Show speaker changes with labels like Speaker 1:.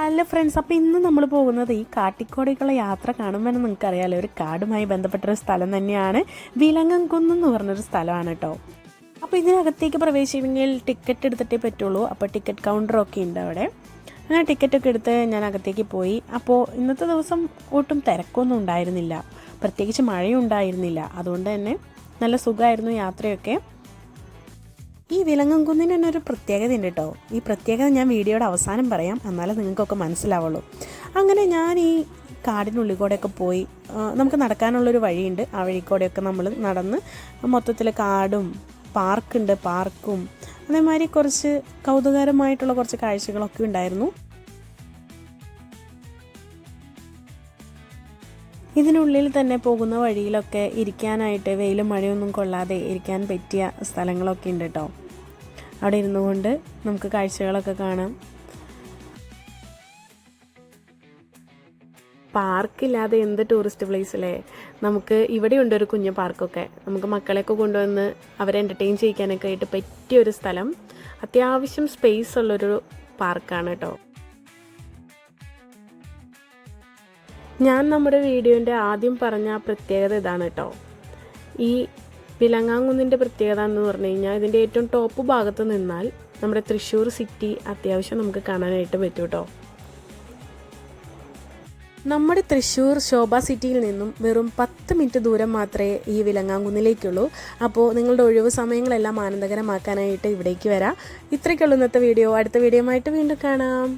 Speaker 1: Hello friends, അപ്പോൾ ഇന്ന് നമ്മൾ പോകുന്നത് ഈ കാട്ടിക്കോടേക്കുള്ള യാത്ര കാണുമ്പോൾ നിങ്ങൾക്കറിയാമല്ലോ, ഒരു കാടുമായി ബന്ധപ്പെട്ടൊരു സ്ഥലം തന്നെയാണ്. വിലങ്ങൻകുന്ന് എന്ന് പറഞ്ഞൊരു സ്ഥലമാണ് കേട്ടോ. അപ്പോൾ ഇതിനകത്തേക്ക് പ്രവേശിക്കണമെങ്കിൽ ടിക്കറ്റ് എടുത്തിട്ടേ പറ്റുള്ളൂ. അപ്പോൾ ടിക്കറ്റ് കൗണ്ടറൊക്കെ ഉണ്ട് അവിടെ. അങ്ങനെ ടിക്കറ്റൊക്കെ എടുത്ത് ഞാൻ അകത്തേക്ക് പോയി. അപ്പോൾ ഇന്നത്തെ ദിവസം ഒട്ടും തിരക്കൊന്നും ഉണ്ടായിരുന്നില്ല, പ്രത്യേകിച്ച് മഴയും ഉണ്ടായിരുന്നില്ല. അതുകൊണ്ട് തന്നെ നല്ല സുഖമായിരുന്നു യാത്രയൊക്കെ. ഈ വിലങ്ങൻകുന്നിന് തന്നെ ഒരു പ്രത്യേകത ഉണ്ട് കേട്ടോ. ഈ പ്രത്യേകത ഞാൻ വീഡിയോയുടെ അവസാനം പറയാം, എന്നാലേ നിങ്ങൾക്കൊക്കെ മനസ്സിലാവുള്ളൂ. അങ്ങനെ ഞാൻ ഈ കാടിനുള്ളിൽ കൂടെയൊക്കെ പോയി. നമുക്ക് നടക്കാനുള്ളൊരു വഴിയുണ്ട്. ആ വഴിക്കൂടെയൊക്കെ നമ്മൾ നടന്ന് മൊത്തത്തിൽ കാടും പാർക്കും അതേമാതിരി കുറച്ച് കൗതുകകരമായിട്ടുള്ള കുറച്ച് കാഴ്ചകളൊക്കെ ഉണ്ടായിരുന്നു. ഇതിനുള്ളിൽ തന്നെ പോകുന്ന വഴിയിലൊക്കെ ഇരിക്കാനായിട്ട് വെയിലും മഴയൊന്നും കൊള്ളാതെ ഇരിക്കാൻ പറ്റിയ സ്ഥലങ്ങളൊക്കെ ഉണ്ട് കേട്ടോ. അവിടെ ഇരുന്നു കൊണ്ട് നമുക്ക് കാഴ്ചകളൊക്കെ കാണാം. പാർക്കില്ലാതെ എന്ത് ടൂറിസ്റ്റ് പ്ലേസ് അല്ലേ. നമുക്ക് ഇവിടെ ഉണ്ടൊരു കുഞ്ഞു പാർക്കൊക്കെ. നമുക്ക് മക്കളെയൊക്കെ കൊണ്ടുവന്ന് അവരെ എൻ്റർടൈൻ ചെയ്യിക്കാനൊക്കെ ആയിട്ട് പറ്റിയൊരു സ്ഥലം. അത്യാവശ്യം സ്പേസ് ഉള്ളൊരു പാർക്കാണ് കേട്ടോ. ഞാൻ നമ്മുടെ വീഡിയോൻ്റെ ആദ്യം പറഞ്ഞ പ്രത്യേകത ഇതാണ് കേട്ടോ. ഈ വിലങ്ങൻകുന്നിൻ്റെ പ്രത്യേകത എന്ന് പറഞ്ഞു കഴിഞ്ഞാൽ ഇതിൻ്റെ ഏറ്റവും ടോപ്പ് ഭാഗത്ത് നിന്നാൽ നമ്മുടെ തൃശ്ശൂർ സിറ്റി അത്യാവശ്യം നമുക്ക് കാണാനായിട്ട് പറ്റും കേട്ടോ. നമ്മുടെ തൃശ്ശൂർ ശോഭ സിറ്റിയിൽ നിന്നും വെറും 10 മിനിറ്റ് ദൂരം മാത്രമേ ഈ വിലങ്ങൻകുന്നിലേക്കുള്ളൂ. അപ്പോൾ നിങ്ങളുടെ ഒഴിവ് സമയങ്ങളെല്ലാം ആനന്ദകരമാക്കാനായിട്ട് ഇവിടേക്ക് വരാം. ഇത്രയ്ക്കുള്ളൂ ഇന്നത്തെ വീഡിയോ. അടുത്ത വീഡിയോ ആയിട്ട് വീണ്ടും കാണാം.